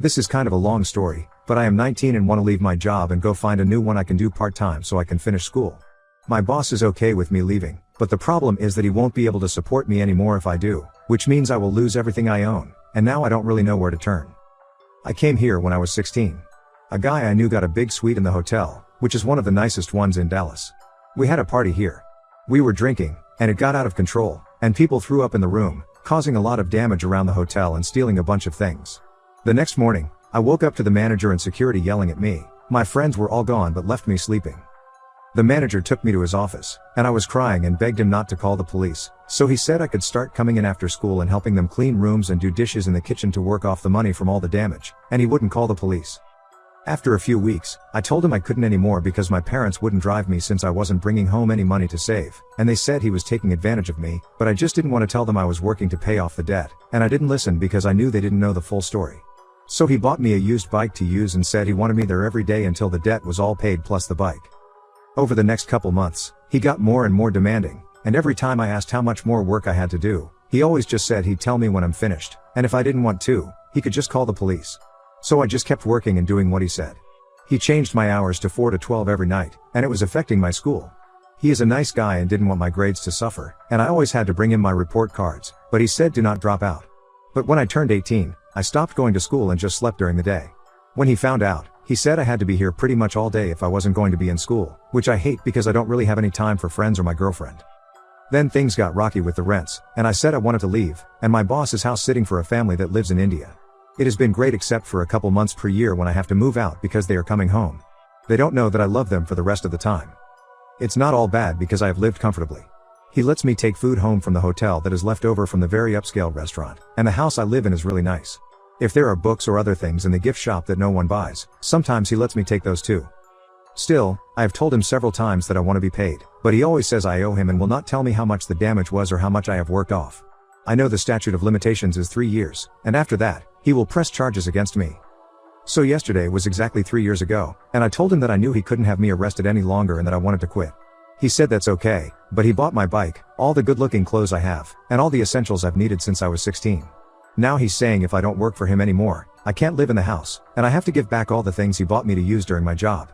This is kind of a long story, but I am 19 and want to leave my job and go find a new one I can do part-time so I can finish school. My boss is okay with me leaving, but the problem is that he won't be able to support me anymore if I do, which means I will lose everything I own, and now I don't really know where to turn. I came here when I was 16. A guy I knew got a big suite in the hotel, which is one of the nicest ones in Dallas. We had a party here. We were drinking, and it got out of control, and people threw up in the room, causing a lot of damage around the hotel and stealing a bunch of things. The next morning, I woke up to the manager and security yelling at me. My friends were all gone but left me sleeping. The manager took me to his office, and I was crying and begged him not to call the police, so he said I could start coming in after school and helping them clean rooms and do dishes in the kitchen to work off the money from all the damage, and he wouldn't call the police. After a few weeks, I told him I couldn't anymore because my parents wouldn't drive me since I wasn't bringing home any money to save, and they said he was taking advantage of me, but I just didn't want to tell them I was working to pay off the debt, and I didn't listen because I knew they didn't know the full story. So he bought me a used bike to use and said he wanted me there every day until the debt was all paid plus the bike. Over the next couple months, he got more and more demanding, and every time I asked how much more work I had to do, he always just said he'd tell me when I'm finished, and if I didn't want to, he could just call the police. So I just kept working and doing what he said. He changed my hours to 4 to 12 every night, and it was affecting my school. He is a nice guy and didn't want my grades to suffer, and I always had to bring him my report cards, but he said do not drop out. But when I turned 18, I stopped going to school and just slept during the day. When he found out, he said I had to be here pretty much all day if I wasn't going to be in school, which I hate because I don't really have any time for friends or my girlfriend. Then things got rocky with the rents, and I said I wanted to leave, and my boss is house sitting for a family that lives in India. It has been great except for a couple months per year when I have to move out because they are coming home. They don't know that I love them for the rest of the time. It's not all bad because I have lived comfortably. He lets me take food home from the hotel that is left over from the very upscale restaurant, and the house I live in is really nice. If there are books or other things in the gift shop that no one buys, sometimes he lets me take those too. Still, I have told him several times that I want to be paid, but he always says I owe him and will not tell me how much the damage was or how much I have worked off. I know the statute of limitations is 3 years, and after that, he will press charges against me. So yesterday was exactly 3 years ago, and I told him that I knew he couldn't have me arrested any longer and that I wanted to quit. He said that's okay, but he bought my bike, all the good-looking clothes I have, and all the essentials I've needed since I was 16. Now he's saying if I don't work for him anymore, I can't live in the house, and I have to give back all the things he bought me to use during my job.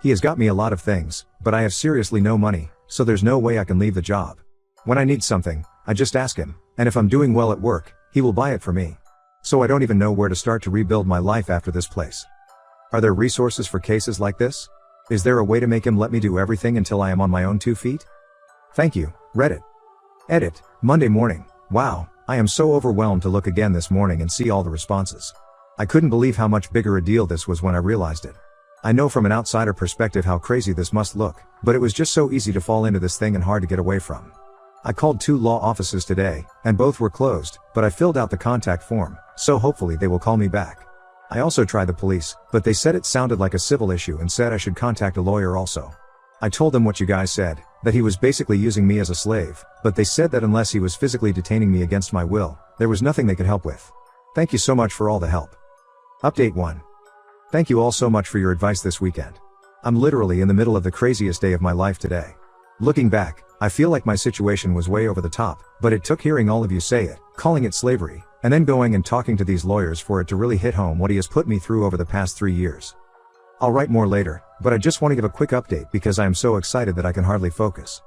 He has got me a lot of things, but I have seriously no money, so there's no way I can leave the job. When I need something, I just ask him, and if I'm doing well at work, he will buy it for me. So I don't even know where to start to rebuild my life after this place. Are there resources for cases like this? Is there a way to make him let me do everything until I am on my own 2 feet? Thank you, Reddit. Edit, Monday morning. Wow, I am so overwhelmed to look again this morning and see all the responses. I couldn't believe how much bigger a deal this was when I realized it. I know from an outsider perspective how crazy this must look, but it was just so easy to fall into this thing and hard to get away from. I called 2 law offices today, and both were closed, but I filled out the contact form, so hopefully they will call me back. I also tried the police, but they said it sounded like a civil issue and said I should contact a lawyer also. I told them what you guys said, that he was basically using me as a slave, but they said that unless he was physically detaining me against my will, there was nothing they could help with. Thank you so much for all the help. Update 1. Thank you all so much for your advice this weekend. I'm literally in the middle of the craziest day of my life today. Looking back, I feel like my situation was way over the top, but it took hearing all of you say it, calling it slavery, and then going and talking to these lawyers for it to really hit home what he has put me through over the past 3 years. I'll write more later, but I just want to give a quick update because I am so excited that I can hardly focus.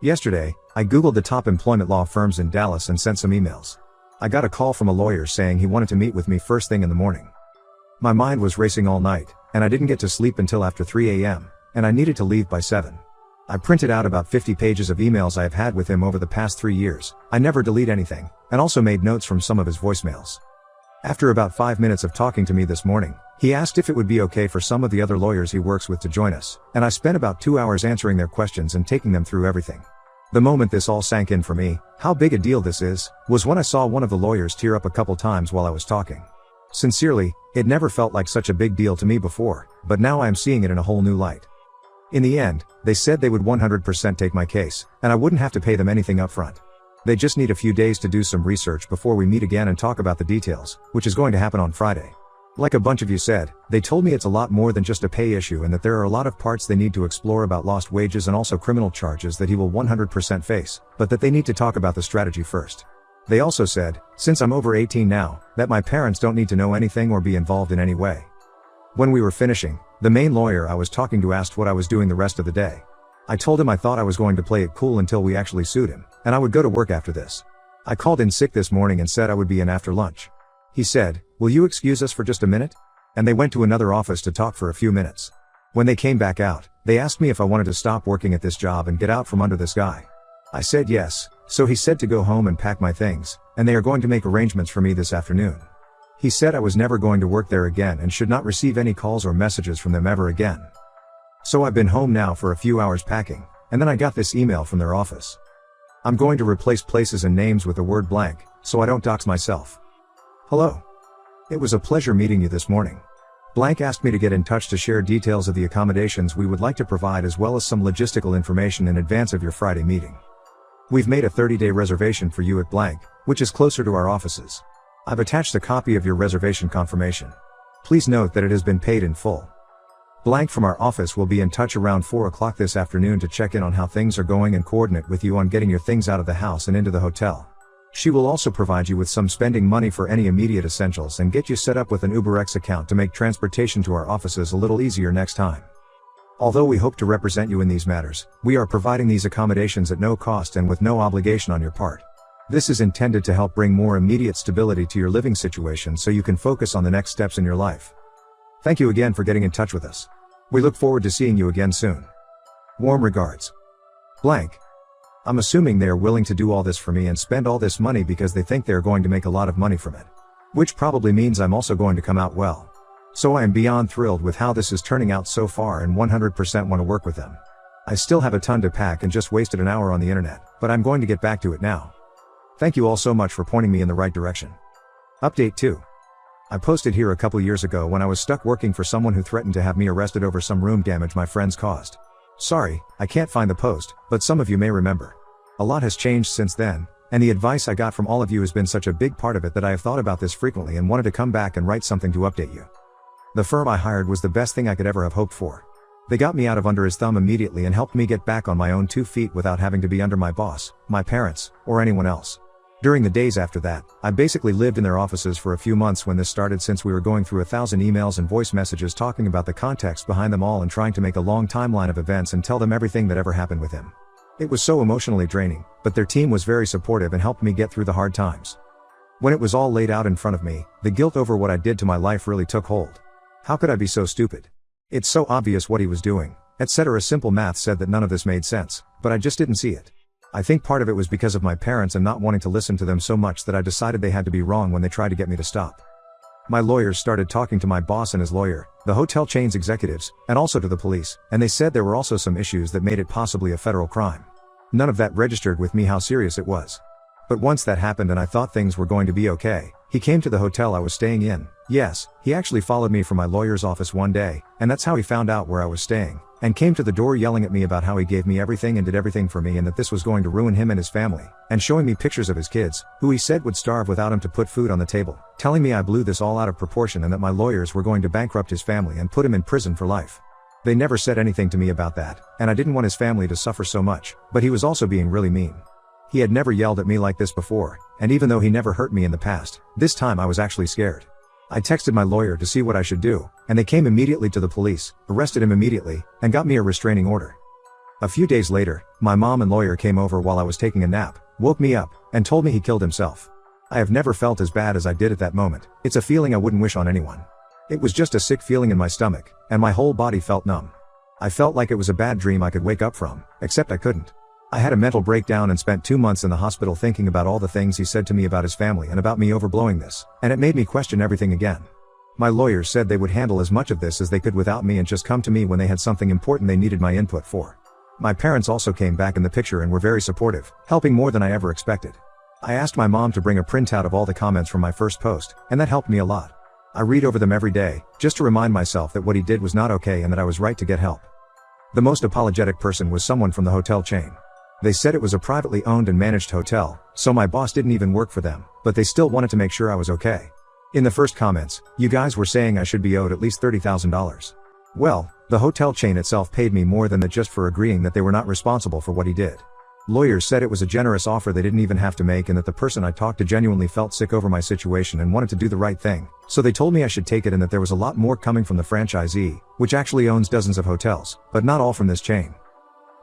Yesterday, I googled the top employment law firms in Dallas and sent some emails. I got a call from a lawyer saying he wanted to meet with me first thing in the morning. My mind was racing all night, and I didn't get to sleep until after 3 a.m., and I needed to leave by 7. I printed out about 50 pages of emails I have had with him over the past 3 years. I never delete anything, and also made notes from some of his voicemails. After about 5 minutes of talking to me this morning, he asked if it would be okay for some of the other lawyers he works with to join us, and I spent about 2 hours answering their questions and taking them through everything. The moment this all sank in for me, how big a deal this is, was when I saw one of the lawyers tear up a couple times while I was talking. Sincerely, it never felt like such a big deal to me before, but now I am seeing it in a whole new light. In the end, they said they would 100% take my case, and I wouldn't have to pay them anything upfront. They just need a few days to do some research before we meet again and talk about the details, which is going to happen on Friday. Like a bunch of you said, they told me it's a lot more than just a pay issue and that there are a lot of parts they need to explore about lost wages and also criminal charges that he will 100% face, but that they need to talk about the strategy first. They also said, since I'm over 18 now, that my parents don't need to know anything or be involved in any way. When we were finishing, the main lawyer I was talking to asked what I was doing the rest of the day. I told him I thought I was going to play it cool until we actually sued him, and I would go to work after this. I called in sick this morning and said I would be in after lunch. He said, "Will you excuse us for just a minute?" And they went to another office to talk for a few minutes. When they came back out, they asked me if I wanted to stop working at this job and get out from under this guy. I said yes, so he said to go home and pack my things, and they are going to make arrangements for me this afternoon. He said I was never going to work there again and should not receive any calls or messages from them ever again. So I've been home now for a few hours packing, and then I got this email from their office. I'm going to replace places and names with the word blank, so I don't dox myself. Hello. It was a pleasure meeting you this morning. Blank asked me to get in touch to share details of the accommodations we would like to provide as well as some logistical information in advance of your Friday meeting. We've made a 30-day reservation for you at blank, which is closer to our offices. I've attached a copy of your reservation confirmation. Please note that it has been paid in full. Blank from our office will be in touch around 4 o'clock this afternoon to check in on how things are going and coordinate with you on getting your things out of the house and into the hotel. She will also provide you with some spending money for any immediate essentials and get you set up with an UberX account to make transportation to our offices a little easier next time. Although we hope to represent you in these matters, we are providing these accommodations at no cost and with no obligation on your part. This is intended to help bring more immediate stability to your living situation so you can focus on the next steps in your life. Thank you again for getting in touch with us. We look forward to seeing you again soon. Warm regards. Blank. I'm assuming they are willing to do all this for me and spend all this money because they think they are going to make a lot of money from it. Which probably means I'm also going to come out well. So I am beyond thrilled with how this is turning out so far and 100% want to work with them. I still have a ton to pack and just wasted an hour on the internet, but I'm going to get back to it now. Thank you all so much for pointing me in the right direction. Update 2. I posted here a couple years ago when I was stuck working for someone who threatened to have me arrested over some room damage my friends caused. Sorry, I can't find the post, but some of you may remember. A lot has changed since then, and the advice I got from all of you has been such a big part of it that I have thought about this frequently and wanted to come back and write something to update you. The firm I hired was the best thing I could ever have hoped for. They got me out of under his thumb immediately and helped me get back on my own 2 feet without having to be under my boss, my parents, or anyone else. During the days after that, I basically lived in their offices for a few months when this started, since we were going through 1,000 emails and voice messages talking about the context behind them all and trying to make a long timeline of events and tell them everything that ever happened with him. It was so emotionally draining, but their team was very supportive and helped me get through the hard times. When it was all laid out in front of me, the guilt over what I did to my life really took hold. How could I be so stupid? It's so obvious what he was doing, etc. Simple math said that none of this made sense, but I just didn't see it. I think part of it was because of my parents and not wanting to listen to them so much that I decided they had to be wrong when they tried to get me to stop. My lawyers started talking to my boss and his lawyer, the hotel chain's executives, and also to the police, and they said there were also some issues that made it possibly a federal crime. None of that registered with me how serious it was. But once that happened and I thought things were going to be okay, he came to the hotel I was staying in. Yes, he actually followed me from my lawyer's office one day, and that's how he found out where I was staying, and came to the door yelling at me about how he gave me everything and did everything for me and that this was going to ruin him and his family, and showing me pictures of his kids, who he said would starve without him to put food on the table, telling me I blew this all out of proportion and that my lawyers were going to bankrupt his family and put him in prison for life. They never said anything to me about that, and I didn't want his family to suffer so much, but he was also being really mean. He had never yelled at me like this before, and even though he never hurt me in the past, this time I was actually scared. I texted my lawyer to see what I should do, and they came immediately to the police, arrested him immediately, and got me a restraining order. A few days later, my mom and lawyer came over while I was taking a nap, woke me up, and told me he killed himself. I have never felt as bad as I did at that moment. It's a feeling I wouldn't wish on anyone. It was just a sick feeling in my stomach, and my whole body felt numb. I felt like it was a bad dream I could wake up from, except I couldn't. I had a mental breakdown and spent 2 months in the hospital thinking about all the things he said to me about his family and about me overblowing this, and it made me question everything again. My lawyers said they would handle as much of this as they could without me and just come to me when they had something important they needed my input for. My parents also came back in the picture and were very supportive, helping more than I ever expected. I asked my mom to bring a printout of all the comments from my first post, and that helped me a lot. I read over them every day, just to remind myself that what he did was not okay and that I was right to get help. The most apologetic person was someone from the hotel chain. They said it was a privately owned and managed hotel, so my boss didn't even work for them, but they still wanted to make sure I was okay. In the first comments, you guys were saying I should be owed at least $30,000. Well, the hotel chain itself paid me more than that just for agreeing that they were not responsible for what he did. Lawyers said it was a generous offer they didn't even have to make, and that the person I talked to genuinely felt sick over my situation and wanted to do the right thing. So they told me I should take it, and that there was a lot more coming from the franchisee, which actually owns dozens of hotels, but not all from this chain.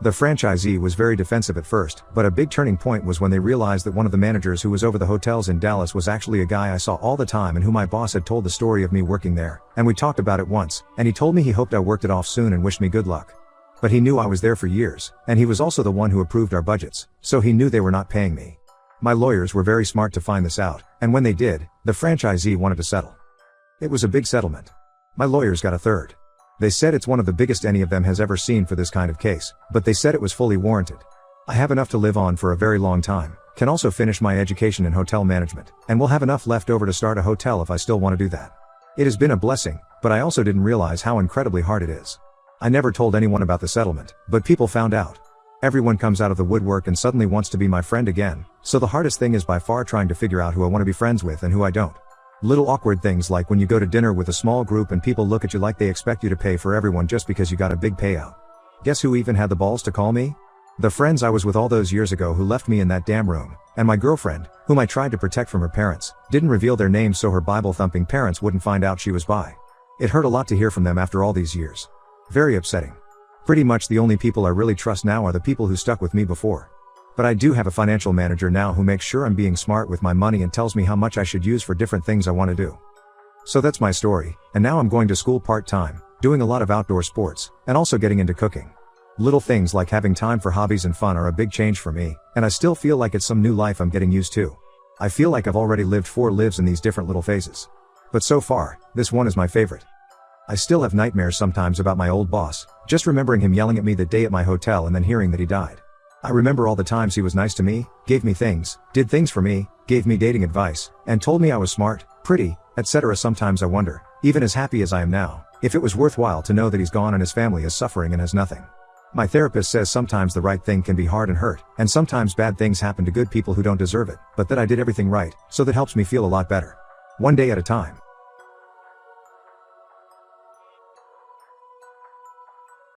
The franchisee was very defensive at first, but a big turning point was when they realized that one of the managers who was over the hotels in Dallas was actually a guy I saw all the time and who my boss had told the story of me working there, and we talked about it once, and he told me he hoped I worked it off soon and wished me good luck. But he knew I was there for years, and he was also the one who approved our budgets, so he knew they were not paying me. My lawyers were very smart to find this out, and when they did, the franchisee wanted to settle. It was a big settlement. My lawyers got a third. They said it's one of the biggest any of them has ever seen for this kind of case, but they said it was fully warranted. I have enough to live on for a very long time, can also finish my education in hotel management, and will have enough left over to start a hotel if I still want to do that. It has been a blessing, but I also didn't realize how incredibly hard it is. I never told anyone about the settlement, but people found out. Everyone comes out of the woodwork and suddenly wants to be my friend again, so the hardest thing is by far trying to figure out who I want to be friends with and who I don't. Little awkward things like when you go to dinner with a small group and people look at you like they expect you to pay for everyone just because you got a big payout. Guess who even had the balls to call me? The friends I was with all those years ago who left me in that damn room, and my girlfriend, whom I tried to protect from her parents, didn't reveal their names so her Bible-thumping parents wouldn't find out she was bi. It hurt a lot to hear from them after all these years. Very upsetting. Pretty much the only people I really trust now are the people who stuck with me before. But I do have a financial manager now who makes sure I'm being smart with my money and tells me how much I should use for different things I want to do. So that's my story, and now I'm going to school part-time, doing a lot of outdoor sports, and also getting into cooking. Little things like having time for hobbies and fun are a big change for me, and I still feel like it's some new life I'm getting used to. I feel like I've already lived 4 lives in these different little phases. But so far, this one is my favorite. I still have nightmares sometimes about my old boss, just remembering him yelling at me that day at my hotel and then hearing that he died. I remember all the times he was nice to me, gave me things, did things for me, gave me dating advice, and told me I was smart, pretty, etc. Sometimes I wonder, even as happy as I am now, if it was worthwhile to know that he's gone and his family is suffering and has nothing. My therapist says sometimes the right thing can be hard and hurt, and sometimes bad things happen to good people who don't deserve it, but that I did everything right, so that helps me feel a lot better. One day at a time.